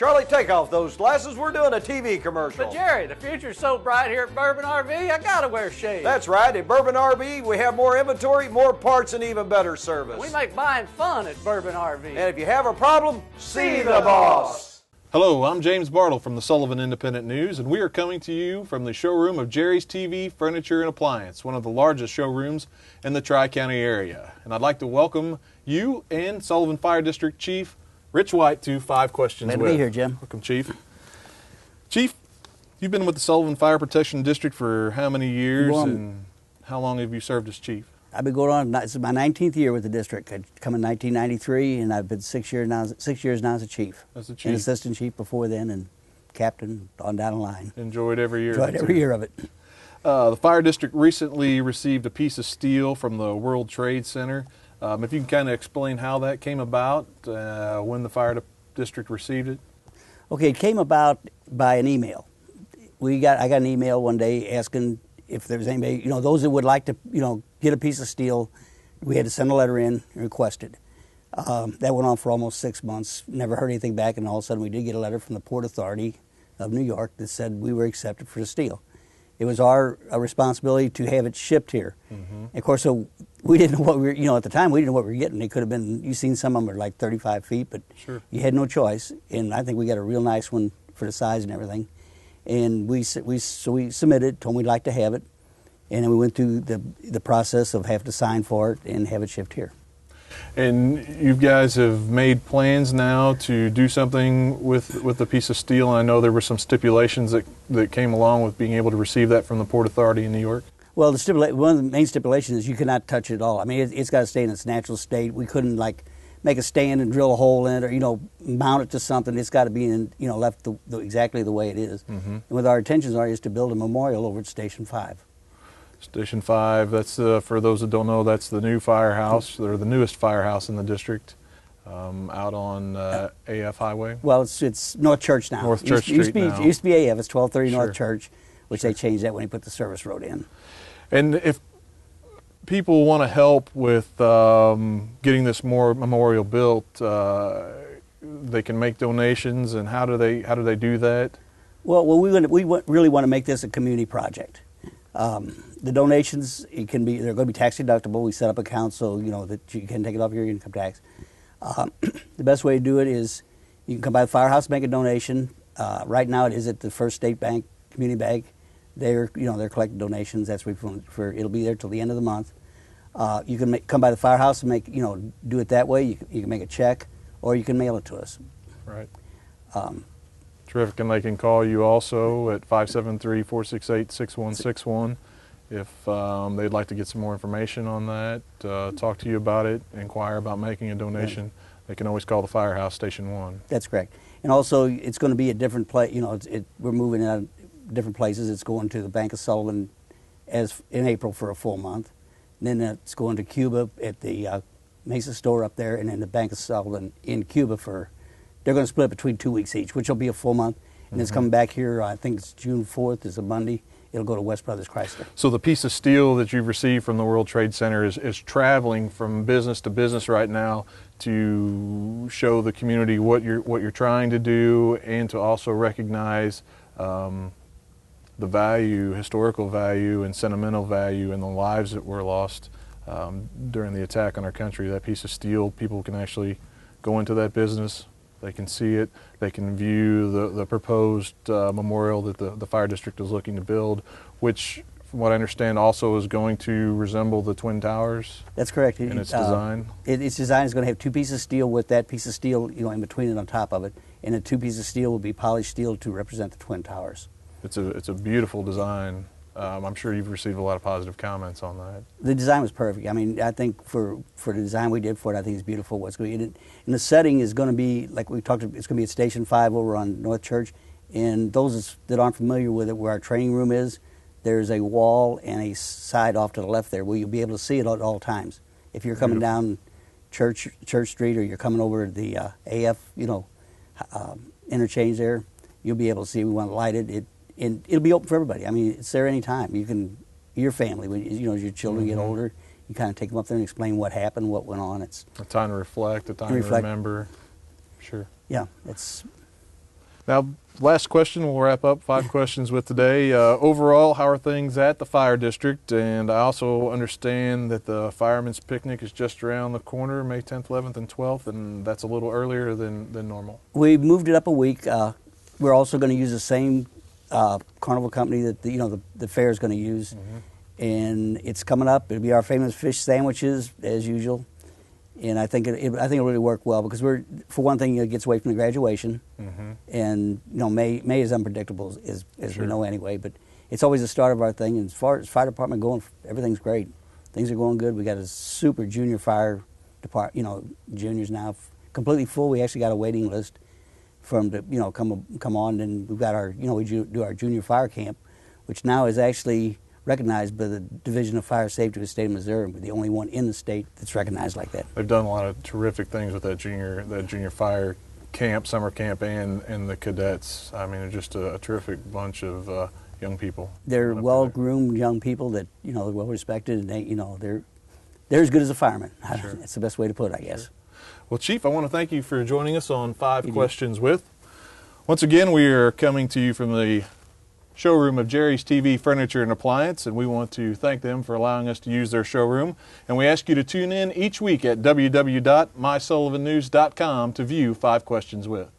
Charlie, take off those glasses. We're doing a TV commercial. But Jerry, the future's so bright here at Bourbon RV, I gotta wear shades. That's right. At Bourbon RV, we have more inventory, more parts, and even better service. We make buying fun at Bourbon RV. And if you have a problem, see the boss. Hello, I'm James Bartle from the Sullivan Independent News, and we are coming to you from the showroom of Jerry's TV, Furniture, and Appliance, one of the largest showrooms in the Tri-County area. And I'd like to welcome you and Sullivan Fire District Chief Rich White to 5 Questions Glad to With. be here, Jim. Welcome, Chief. Chief, you've been with the Sullivan Fire Protection District for how many years, and how long have you served as chief? I've been going on, this is my 19th year with the district. I come in 1993, and I've been 6 years now as a chief. As a chief. And assistant chief before then, and captain on down the line. Enjoyed every year. Enjoyed every year of it. The fire district recently received a piece of steel from the World Trade Center. If you can kind of explain how that came about, when the fire district received it. Okay, it came about by an email. I got an email one day asking if there was anybody, those that would like to, get a piece of steel. We had to send a letter in and request it. That went on for almost 6 months. Never heard anything back, and all of a sudden we did get a letter from the Port Authority of New York that said we were accepted for the steel. It was our responsibility to have it shipped here. Mm-hmm. Of course, so we didn't know what we were, at the time we didn't know what we were getting. It could have been, you've seen some of them are like 35 feet, but sure, you had no choice. And I think we got a real nice one for the size and everything. And we submitted, told them we'd like to have it. And then we went through the process of having to sign for it and have it shipped here. And you guys have made plans now to do something with the piece of steel. I know there were some stipulations that came along with being able to receive that from the Port Authority in New York. Well, one of the main stipulations is you cannot touch it at all. I mean, it's got to stay in its natural state. We couldn't make a stand and drill a hole in it, or mount it to something. It's got to be left exactly the way it is. Mm-hmm. And what our intentions is to build a memorial over at Station 5. Station 5, that's, for those that don't know, that's the new firehouse, or the newest firehouse in the district, out on AF Highway. Well, it's North Church now. North Church Street now. It used to be AF, it's 1230 Sure. North Church, which they changed that when they put the service road in. And if people want to help with getting this memorial built, they can make donations, and how do they do that? Well, we really want to make this a community project. The donations, they're going to be tax deductible. We set up accounts so that you can take it off your income tax. The best way to do it is you can come by the firehouse, make a donation. Right now it is at the First State Bank Community Bank. They're collecting donations. That's for it'll be there till the end of the month. You can come by the firehouse and do it that way. You can make a check, or you can mail it to us. Right. Terrific, and they can call you also at 573-468-6161 if they'd like to get some more information on that, talk to you about it, inquire about making a donation. Right. They can always call the firehouse, Station 1. That's correct. And also, it's going to be a different place. We're moving out different places. It's going to the Bank of Sullivan in April for a full month. And then it's going to Cuba at the Mesa store up there, and then the Bank of Sullivan in Cuba they're going to split between 2 weeks each, which will be a full month. And it's coming back here, I think it's June 4th, is a Monday. It'll go to West Brothers Chrysler. So the piece of steel that you've received from the World Trade Center is traveling from business to business right now to show the community what you're trying to do, and to also recognize the value, historical value and sentimental value, in the lives that were lost during the attack on our country. That piece of steel, people can actually go into that business. They can see it. They can view the proposed memorial that the fire district is looking to build, which, from what I understand, also is going to resemble the Twin Towers. That's correct. In its design. Its design is going to have 2 pieces of steel with that piece of steel, in between it on top of it, and the 2 pieces of steel will be polished steel to represent the Twin Towers. It's a beautiful design. I'm sure you've received a lot of positive comments on that. The design was perfect. I mean, I think for the design we did for it, I think it's beautiful. What's going to be in it. And the setting is going to be, like we talked about, it's going to be at Station 5 over on North Church. And those that aren't familiar with it, where our training room is, there's a wall and a side off to the left there where you'll be able to see it at all times. If you're coming down Church Street, or you're coming over the AF, interchange there, you'll be able to see. We want to light it. And it'll be open for everybody. I mean, it's there anytime. You can, your family, when as your children get older, you kind of take them up there and explain what happened, what went on. It's a time to reflect, a time to remember. Sure. Yeah, it's Now, last question, we'll wrap up 5 questions with today. Overall, how are things at the fire district? And I also understand that the fireman's picnic is just around the corner, May 10th, 11th, and 12th, and that's a little earlier than normal. We moved it up a week. We're also going to use the same carnival company that the fair is going to use, and it's coming up. It'll be our famous fish sandwiches as usual, and I think it'll really work well because for one thing, it gets away from the graduation, and May is unpredictable as we know anyway. But it's always the start of our thing, and as far as fire department going, everything's great. Things are going good. We got a super junior fire department. Juniors now completely full. We actually got a waiting list for them to come on, and we've got our we do our junior fire camp, which now is actually recognized by the Division of Fire Safety of the state of Missouri. We're the only one in the state that's recognized like that. They've done a lot of terrific things with that junior fire camp, summer camp, and the cadets. I mean, they're just a terrific bunch of young people. They're well-groomed young people that they're well respected, and they're as good as a fireman. Sure. That's the best way to put it, I guess. Sure. Well, Chief, I want to thank you for joining us on 5 Questions With. Once again, we are coming to you from the showroom of Jerry's TV Furniture and Appliance, and we want to thank them for allowing us to use their showroom. And we ask you to tune in each week at www.mysullivannews.com to view 5 Questions With.